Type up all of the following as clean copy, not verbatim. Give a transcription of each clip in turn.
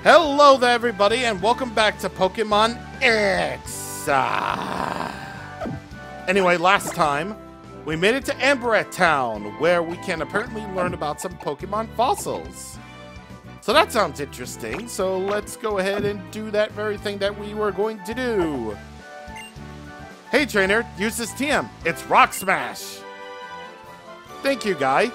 Hello there, everybody, and welcome back to Pokémon X. Anyway, last time, we made it to Amberette Town, where we can apparently learn about some Pokémon fossils. So that sounds interesting, so let's go ahead and do that very thing that we were going to do. Hey, trainer, use this TM. It's Rock Smash. Thank you, guy.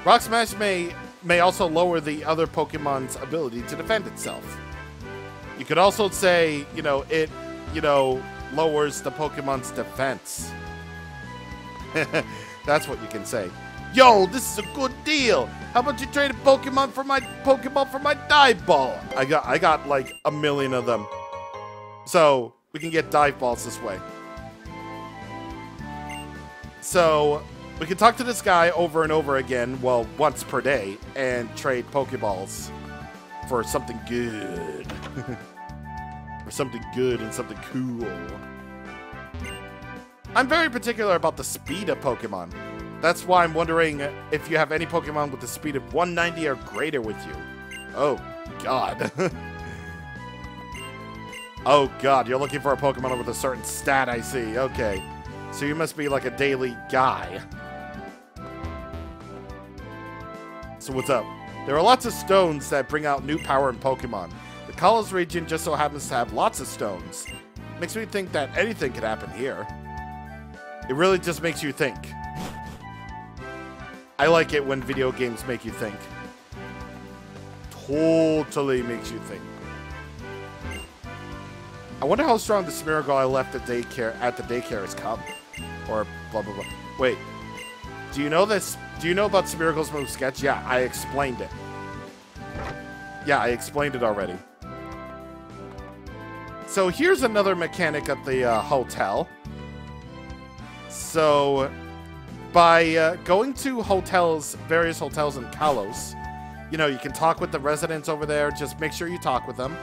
Rock Smash may also lower the other Pokemon's ability to defend itself. You could also say, it, lowers the Pokemon's defense. That's what you can say. Yo, this is a good deal. How about you trade a Pokemon for my dive ball? I got like a million of them. So we can get dive balls this way. So we can talk to this guy over and over again, well, once per day, and trade Pokeballs for something good. For something good and something cool. I'm very particular about the speed of Pokemon. That's why I'm wondering if you have any Pokemon with the speed of 190 or greater with you. Oh, God. Oh, God, you're looking for a Pokemon with a certain stat, I see. Okay. So you must be like a daily guy. So what's up? There are lots of stones that bring out new power in Pokemon. The Kalos region just so happens to have lots of stones. Makes me think that anything could happen here. It really just makes you think. I like it when video games make you think. Totally makes you think. I wonder how strong the Smeargle I left at the daycare has come. Or blah, blah, blah. Wait. Do you know this? Do you know about Smeargle's move sketch? Yeah, I explained it. Yeah, I explained it already. So here's another mechanic at the hotel. So by going to various hotels in Kalos, you can talk with the residents over there. Just make sure you talk with them.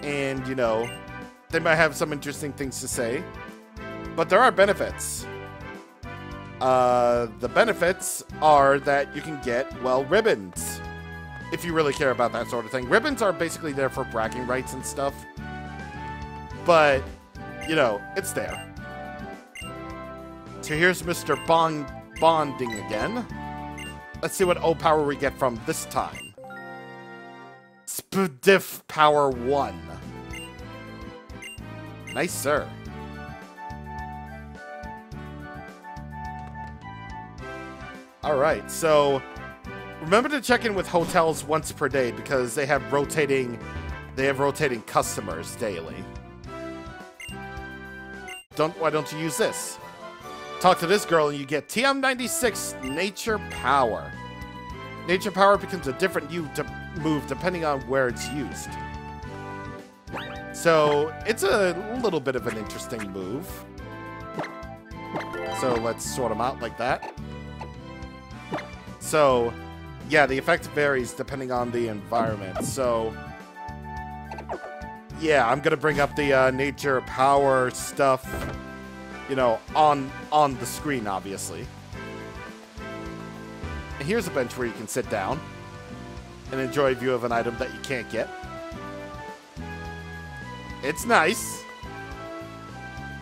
And, they might have some interesting things to say. But there are benefits. The benefits are that you can get, well, ribbons. If you really care about that sort of thing. Ribbons are basically there for bragging rights and stuff. But, it's there. So here's Mr. Bonding again. Let's see what O-Power we get from this time. Spdiff Power 1. Nice, sir. Alright, so remember to check in with hotels once per day because they have rotating customers daily. Why don't you use this? Talk to this girl and you get TM96 Nature Power. Nature Power becomes a different move depending on where it's used. So it's a little bit of an interesting move. So let's sort them out like that. So, yeah, the effect varies depending on the environment. So, yeah, I'm gonna bring up the nature power stuff, on the screen, obviously. And here's a bench where you can sit down and enjoy a view of an item that you can't get. It's nice.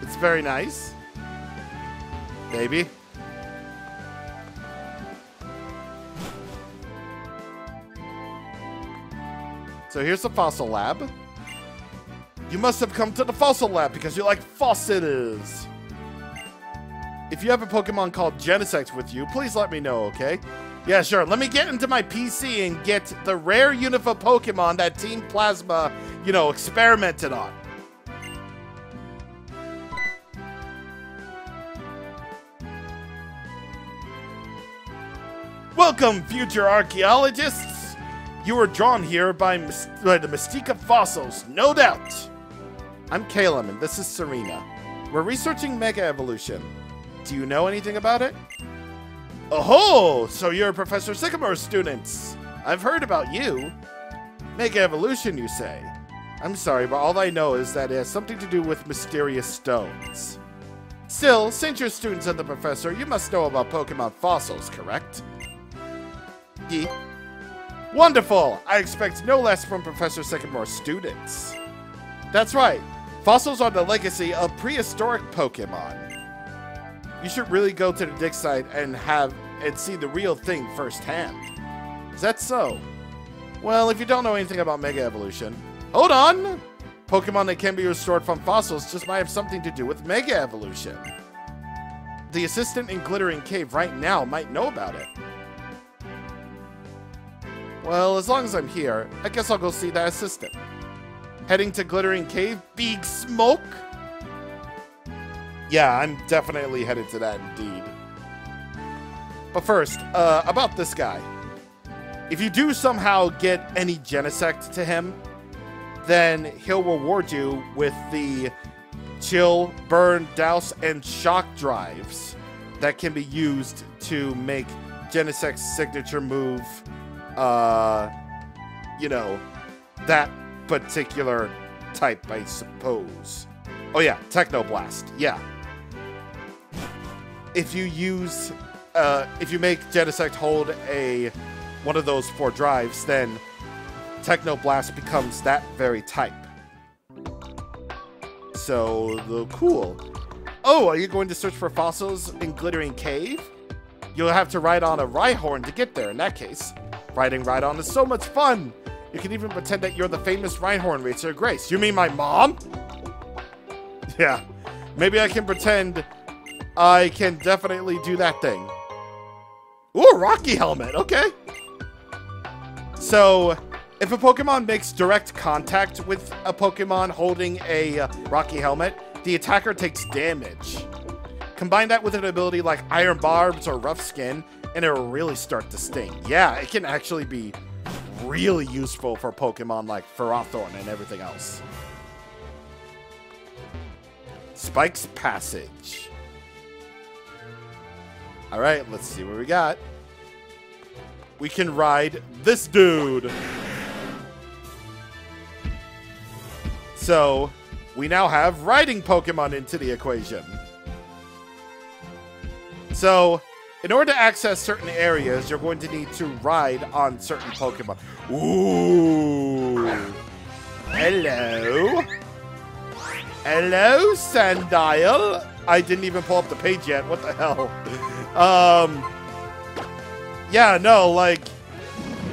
It's very nice. Baby. So here's the fossil lab. You must have come to the fossil lab because you like fossils. If you have a Pokemon called Genesect with you, please let me know, okay? Yeah, sure. Let me get into my PC and get the rare Unova Pokemon that Team Plasma, experimented on. Welcome, future archaeologists. You were drawn here by the mystique of fossils, no doubt. I'm Caleb, and this is Serena. We're researching Mega Evolution. Do you know anything about it? Oh, so you're Professor Sycamore's students. I've heard about you. Mega Evolution, you say? I'm sorry, but all I know is that it has something to do with mysterious stones. Still, since you're students of the Professor, you must know about Pokemon fossils, correct? Ye. Wonderful! I expect no less from Professor Sycamore's students. That's right. Fossils are the legacy of prehistoric Pokemon. You should really go to the dig site and see the real thing firsthand. Is that so? Well, if you don't know anything about Mega Evolution, hold on! Pokemon that can be restored from fossils just might have something to do with Mega Evolution. The assistant in Glittering Cave right now might know about it. Well, as long as I'm here, I guess I'll go see that assistant. Heading to Glittering Cave, Big Smoke? Yeah, I'm definitely headed to that indeed. But first, about this guy. If you do somehow get any Genesect to him, then he'll reward you with the Chill, Burn, Douse, and Shock drives that can be used to make Genesect's signature move, you know, that particular type, I suppose. Oh yeah, Technoblast, yeah. If you use, if you make Genesect hold one of those 4 drives, then Technoblast becomes that very type. So, cool. Oh, are you going to search for fossils in Glittering Cave? You'll have to ride on a Rhyhorn to get there in that case. Riding Rhydon is so much fun! You can even pretend that you're the famous Rhyhorn racer, Grace. You mean my mom? Yeah, maybe I can pretend I can definitely do that thing. Ooh, Rocky Helmet, okay. So, if a Pokemon makes direct contact with a Pokemon holding a Rocky Helmet, the attacker takes damage. Combine that with an ability like Iron Barbs or Rough Skin, and it'll really start to sting. Yeah, it can actually be really useful for Pokemon like Ferrothorn and everything else. Spike's Passage. Alright, let's see what we got. We can ride this dude. So, we now have riding Pokemon into the equation. So, in order to access certain areas, you're going to need to ride on certain Pokemon. Ooh. Hello. Hello, Sandile. I didn't even pull up the page yet. What the hell? Yeah, no, like,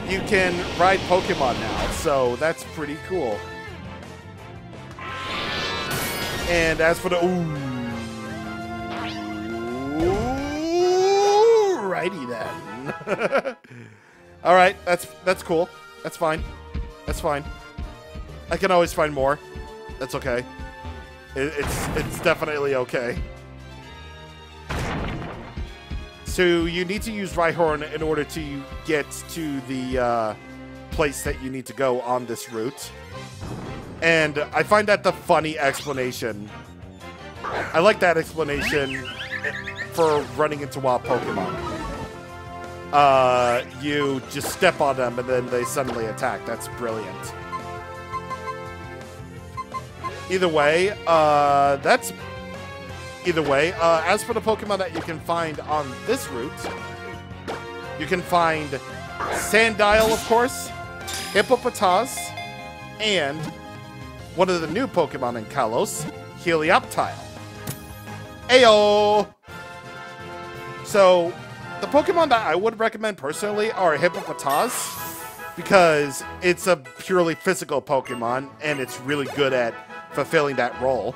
you can ride Pokemon now, so that's pretty cool. And as for the righty then. All right, that's cool. That's fine. That's fine. I can always find more. That's okay. It's definitely okay. So you need to use Rhyhorn in order to get to the place that you need to go on this route. And I find that the funny explanation. I like that explanation for running into wild Pokemon. You just step on them and then they suddenly attack. That's brilliant. Either way, as for the Pokemon that you can find on this route, you can find Sandile, of course, Hippopotas, and one of the new Pokemon in Kalos, Helioptile. Ayo! So, the Pokemon that I would recommend personally are Hippopotas, because it's a purely physical Pokemon, and it's really good at fulfilling that role.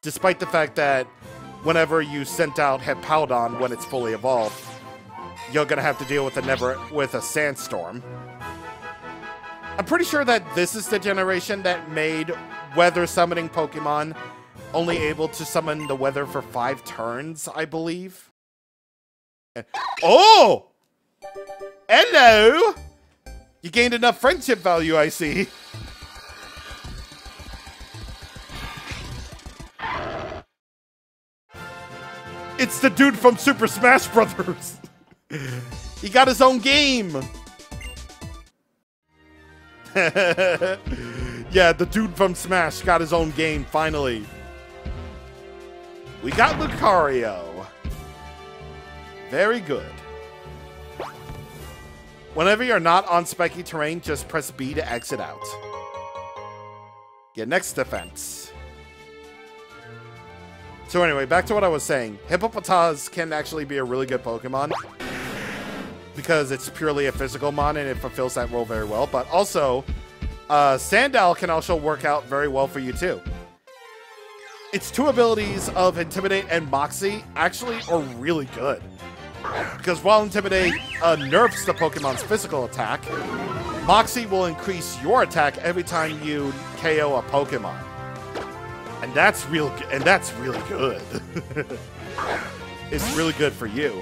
Despite the fact that whenever you sent out Hippowdon when it's fully evolved, you're gonna have to deal with a sandstorm. I'm pretty sure that this is the generation that made weather summoning Pokemon only able to summon the weather for 5 turns, I believe. Oh! Hello! You gained enough friendship value, I see. It's the dude from Super Smash Brothers. He got his own game. Yeah, the dude from Smash got his own game, finally. We got Lucario. Very good. Whenever you're not on spiky terrain, just press B to exit out. Get next defense. So anyway, back to what I was saying. Hippopotas can actually be a really good Pokemon because it's purely a physical mon and it fulfills that role very well. But also, Sandile can also work out very well for you too. Its two abilities of Intimidate and Moxie actually are really good. Because while Intimidate nerfs the Pokemon's physical attack, Moxie will increase your attack every time you KO a Pokemon. And that's really good. It's really good for you.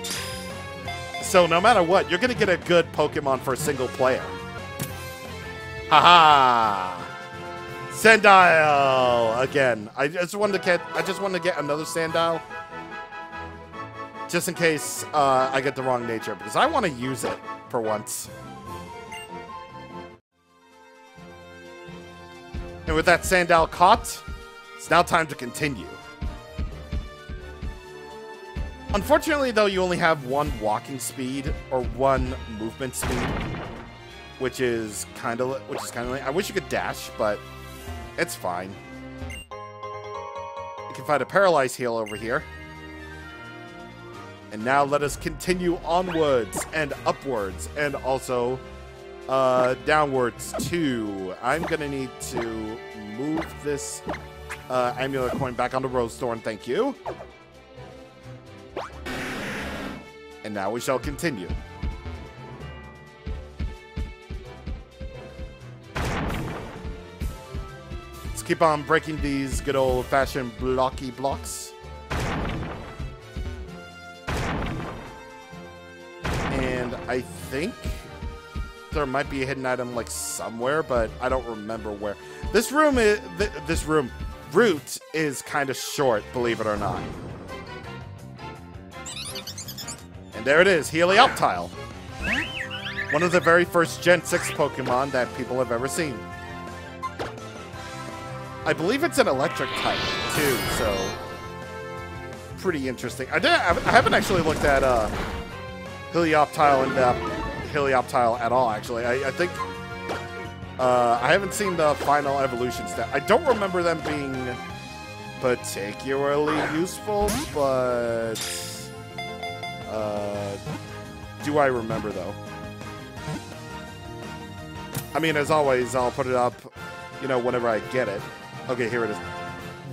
So no matter what, you're gonna get a good Pokemon for a single player. Haha! Sandile again. I just wanted to get another Sandile. Just in case I get the wrong nature, because I want to use it for once. And with that Sandile caught, it's now time to continue. Unfortunately, though, you only have one walking speed or one movement speed, which is kind of lame. I wish you could dash, but it's fine. You can find a Paralyze Heal over here. And now let us continue onwards and upwards and also downwards too. I'm gonna need to move this Amulet coin back onto Rose Thorn, thank you. And now we shall continue. Let's keep on breaking these good old-fashioned blocky blocks. And I think there might be a hidden item like somewhere, but I don't remember where. This room is route is kind of short, believe it or not. And there it is, Helioptile. One of the very first Gen 6 Pokemon that people have ever seen. I believe it's an electric type too, so pretty interesting. I haven't actually looked at Helioptile and Helioptile at all, actually. I think I haven't seen the final evolution stat. I don't remember them being particularly useful, but do I remember though? I mean, as always, I'll put it up, you know, whenever I get it. Okay, here it is.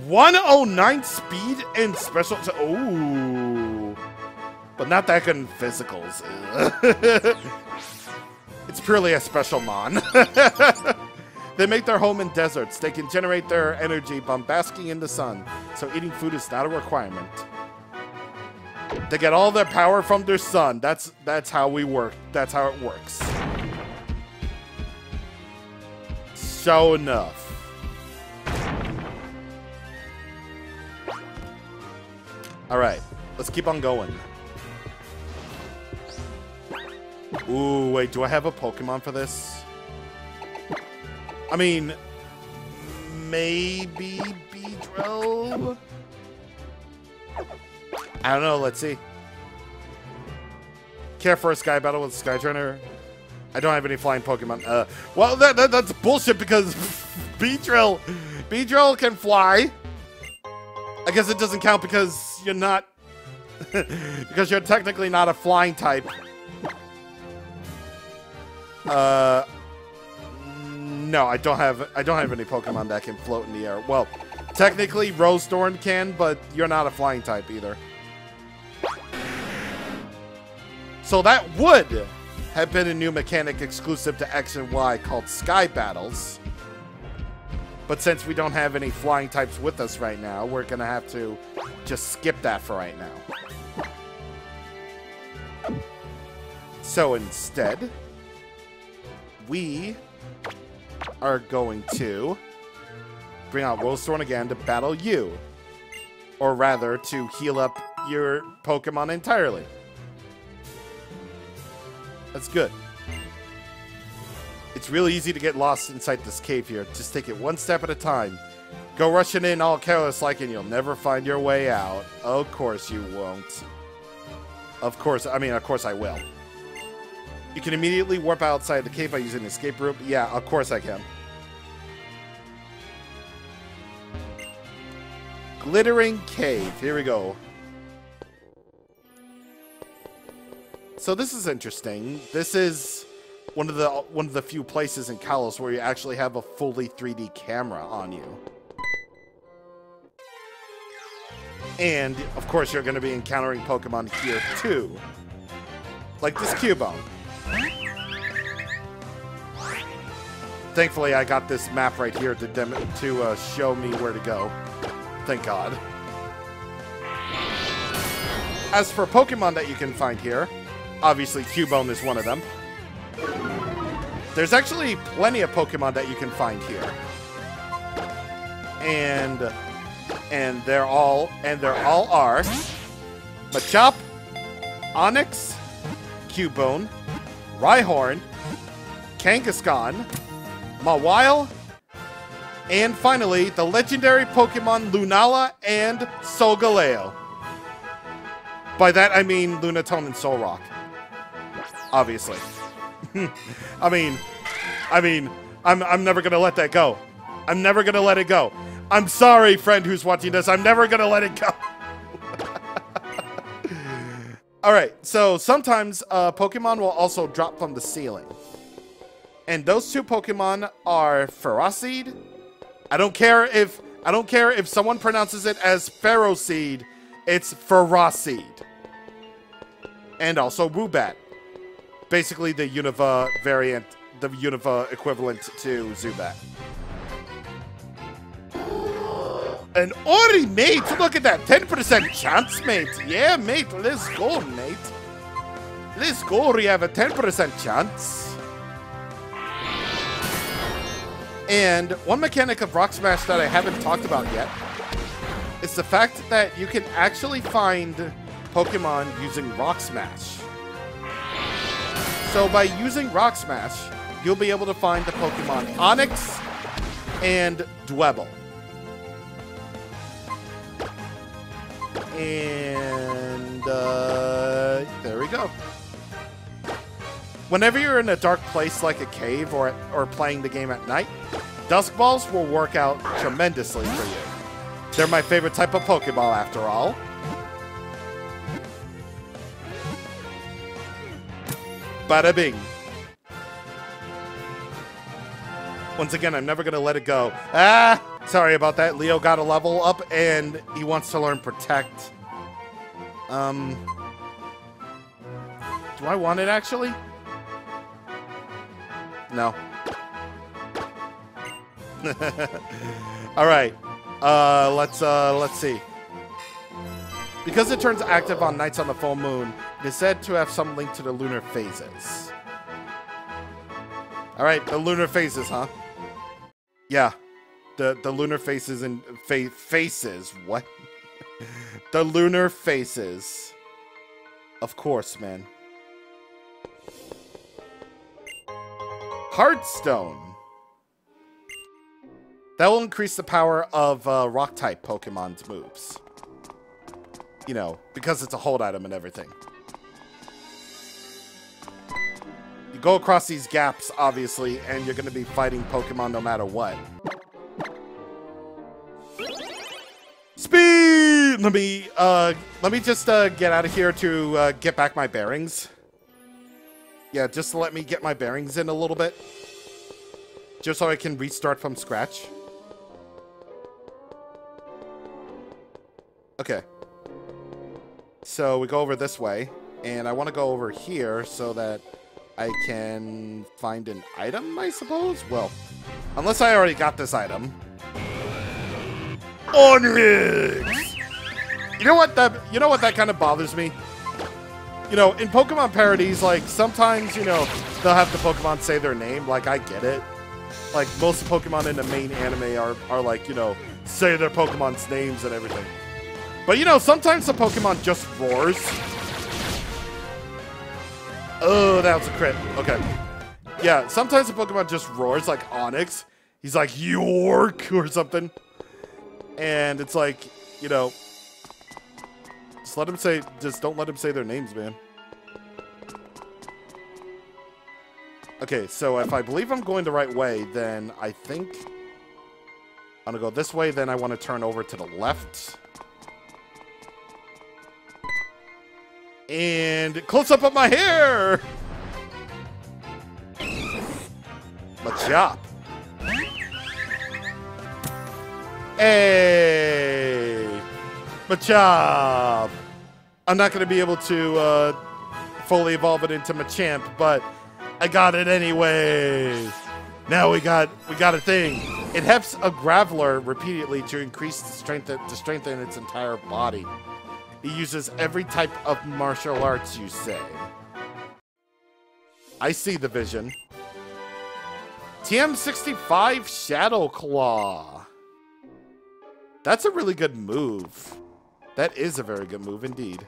109 speed and special. Ooh. But not that good in physicals. It's purely a special mon. They make their home in deserts. They can generate their energy by basking in the sun, so eating food is not a requirement. They get all their power from their sun. That's how we work. That's how it works. Sure enough. All right, let's keep on going. Ooh, wait, do I have a Pokemon for this? I mean, maybe Beedrill? I don't know, let's see. Care for a Sky Battle with Sky Trainer? I don't have any flying Pokemon. Well, that's bullshit because Beedrill can fly. I guess it doesn't count because you're not, because you're technically not a flying type. No, I don't have any Pokemon that can float in the air. Well, technically Rose Thorn can, but you're not a flying type either. So that would have been a new mechanic exclusive to X and Y called Sky Battles. But since we don't have any flying types with us right now, we're gonna have to just skip that for right now. So instead, we are going to bring out Rose Thorn again to battle you. Or rather, to heal up your Pokemon entirely. That's good. It's really easy to get lost inside this cave here. Just take it one step at a time. Go rushing in all careless like and you'll never find your way out. Of course you won't. Of course I will. You can immediately warp outside the cave by using the escape route. Yeah, of course I can. Glittering Cave. Here we go. So this is interesting. This is one of the few places in Kalos where you actually have a fully 3D camera on you. And, of course, you're going to be encountering Pokemon here, too. Like this Cubone. Thankfully, I got this map right here to show me where to go. Thank God. As for Pokemon that you can find here, obviously Cubone is one of them. There's actually plenty of Pokemon that you can find here. And they're all are Machop, Onix, Cubone, Rhyhorn, Kangaskhan, Mawile, and finally, the legendary Pokemon Lunala and Solgaleo. By that, I mean Lunatone and Solrock. Obviously. I'm never gonna let that go. I'm never gonna let it go. I'm sorry, friend who's watching this. I'm never gonna let it go. Alright, so sometimes Pokemon will also drop from the ceiling. And those two Pokemon are Ferroseed. I don't care if someone pronounces it as Ferroseed. It's Ferroseed. And also Woobat. Basically the Unova variant, the Unova equivalent to Zubat. An Ori, mate! Look at that! 10% chance, mate! Yeah, mate, let's go, mate. Let's go, we have a 10% chance. And one mechanic of Rock Smash that I haven't talked about yet is the fact that you can actually find Pokemon using Rock Smash. So by using Rock Smash, you'll be able to find the Pokemon Onix and Dwebble. And there we go. Whenever you're in a dark place like a cave or playing the game at night, Dusk Balls will work out tremendously for you. They're my favorite type of Pokeball after all. Bada bing. Once again, I'm never going to let it go. Ah! Sorry about that. Leo got a level up and he wants to learn Protect. Do I want it actually? No. All right. Let's see. Because it turns active on nights on the full moon, it is said to have some link to the lunar phases. All right, the lunar phases, huh? Yeah. The lunar phases and faces. What? The lunar faces. Of course, man. Heartstone. That will increase the power of Rock-type Pokemon's moves. You know, because it's a hold item and everything. You go across these gaps, obviously, and you're going to be fighting Pokemon no matter what. Speed! Let me just get out of here to get back my bearings. Yeah, just to let me get my bearings in a little bit. Just so I can restart from scratch. Okay. So we go over this way. And I want to go over here so that I can find an item, I suppose? Well, unless I already got this item. Onix! You know what that kind of bothers me? You know, in Pokemon parodies, like, sometimes, you know, they'll have the Pokemon say their name. Like, I get it. Like, most of the Pokemon in the main anime are like, you know, say their Pokemon's names and everything. But, you know, sometimes the Pokemon just roars. Oh, that was a crit. Okay. Yeah, sometimes the Pokemon just roars, like Onix. He's like, York, or something. And it's like, you know, just don't let him say their names, man. Okay, so if I believe I'm going the right way, then I think I'm gonna go this way, then I want to turn over to the left. And close up of my hair! Machop. Hey! Machop! I'm not gonna be able to fully evolve it into Machamp, but I got it anyway. Now we got a thing. It hefts a Graveler repeatedly to increase the strength to strengthen its entire body. It uses every type of martial arts, you say. I see the vision. TM65 Shadow Claw. That's a really good move. That is a very good move indeed.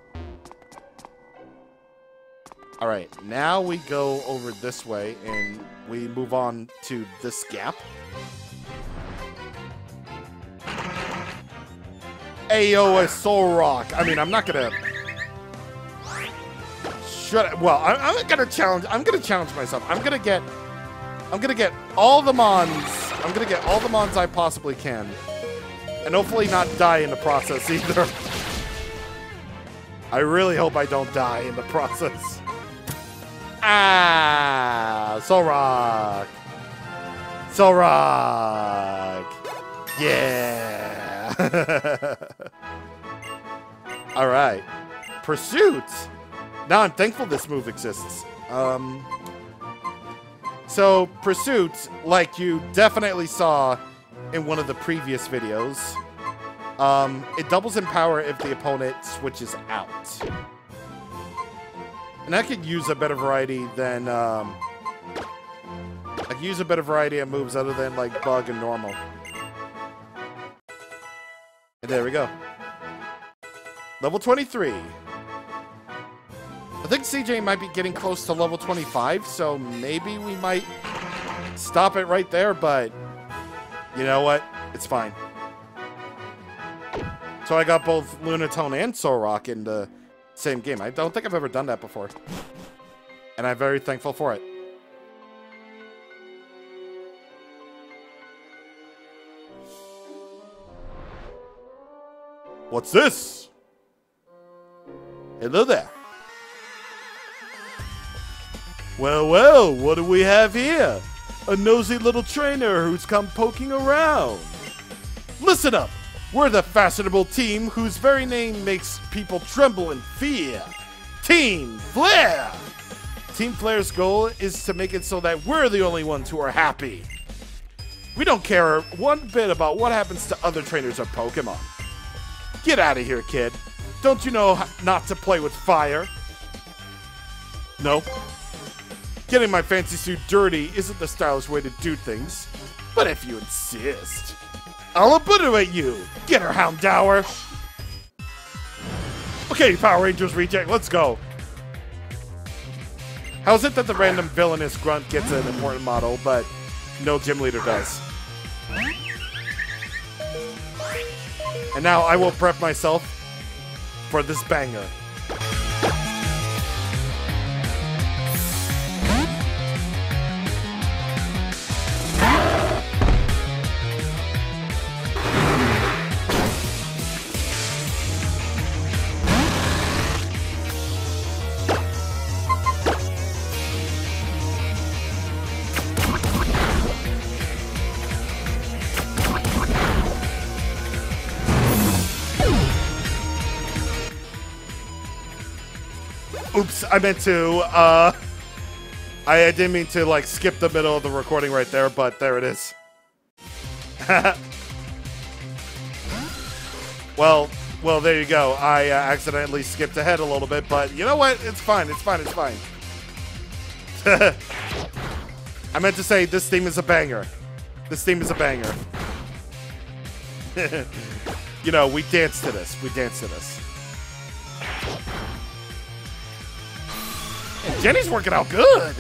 Alright, now we go over this way and we move on to this gap. Ayo, a Soul Rock. I mean, I'm not gonna... Well, I'm gonna challenge myself. I'm gonna get all the Mons. I'm gonna get all the Mons I possibly can. And hopefully not die in the process either. I really hope I don't die in the process. Ah, Soul Rock. Soul Rock. Yeah. All right. Pursuit. Now I'm thankful this move exists. So Pursuit, like you definitely saw in one of the previous videos, it doubles in power if the opponent switches out. And I could use a better variety than, I could use a better variety of moves other than, like, Bug and Normal. And there we go. Level 23. I think CJ might be getting close to level 25, so maybe we might stop it right there, but you know what? It's fine. So I got both Lunatone and Soul Rock in the same game. I don't think I've ever done that before. And I'm very thankful for it. What's this? Hello there. Well, well, what do we have here? A nosy little trainer who's come poking around. Listen up. We're the fashionable team whose very name makes people tremble in fear. Team Flare! Team Flare's goal is to make it so that we're the only ones who are happy. We don't care one bit about what happens to other trainers of Pokemon. Get out of here, kid. Don't you know not to play with fire? No. Getting my fancy suit dirty isn't the stylish way to do things. But if you insist, I'll obliterate you! Get her, Houndour! Okay, Power Rangers reject, let's go. How's it that the random villainous grunt gets an important model, but no gym leader does? And now I will prep myself for this banger. Oops, I meant to, I didn't mean to, like, skip the middle of the recording right there, but there it is. Well, there you go. I accidentally skipped ahead a little bit, but you know what? It's fine, it's fine, it's fine. I meant to say this theme is a banger. This theme is a banger. You know, we dance to this. We dance to this. Jenny's working out good.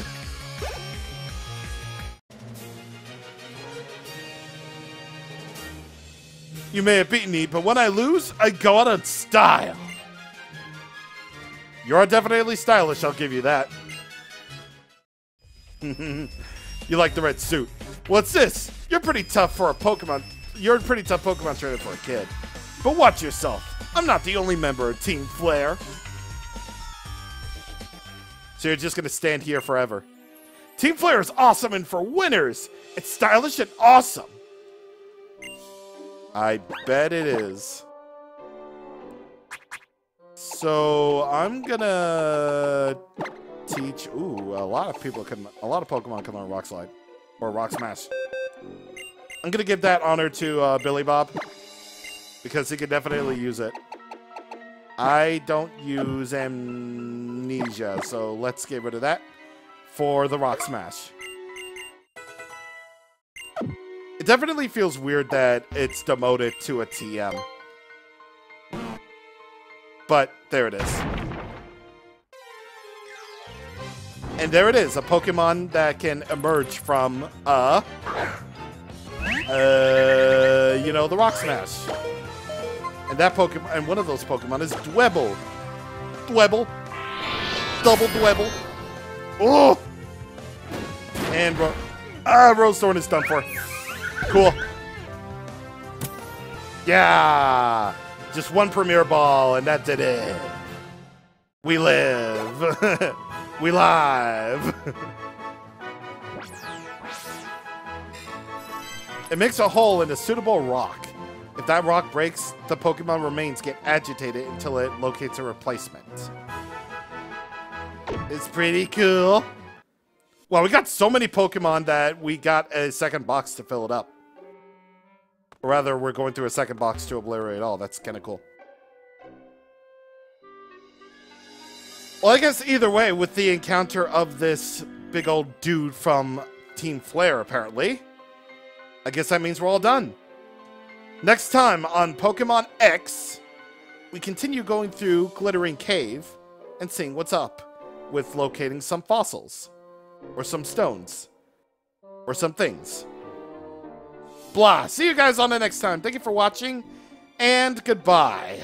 You may have beaten me, but when I lose, I go out in style. You're definitely stylish, I'll give you that. You like the red suit. What's this? You're pretty tough for a Pokemon. You're a pretty tough Pokemon trainer for a kid. But watch yourself. I'm not the only member of Team Flare. So you're just going to stand here forever. Team Flare is awesome and for winners. It's stylish and awesome. I bet it is. So I'm gonna teach. Ooh, a lot of Pokemon come on Rock Slide or Rock Smash. I'm gonna give that honor to Billy Bob because he could definitely use it. I don't use Amnesia, so let's get rid of that for the Rock Smash. It definitely feels weird that it's demoted to a TM. But there it is. And there it is, a Pokemon that can emerge from, you know, the Rock Smash. And that Pokemon, and one of those Pokemon is Dwebble. Dwebble. Double Dwebble. Oh! And Rosethorn is done for. Cool. Yeah! Just one Premier Ball, and that did it. We live. We live. It makes a hole in a suitable rock. If that rock breaks, the Pokemon remains get agitated until it locates a replacement. It's pretty cool. Well, we got so many Pokemon that we got a second box to fill it up. Or rather, we're going through a second box to obliterate it all. That's kind of cool. Well, I guess either way, with the encounter of this big old dude from Team Flare, apparently, I guess that means we're all done. Next time on Pokemon X, we continue going through Glittering Cave and seeing what's up with locating some fossils, or some stones, or some things. Blah. See you guys on the next time. Thank you for watching, and goodbye.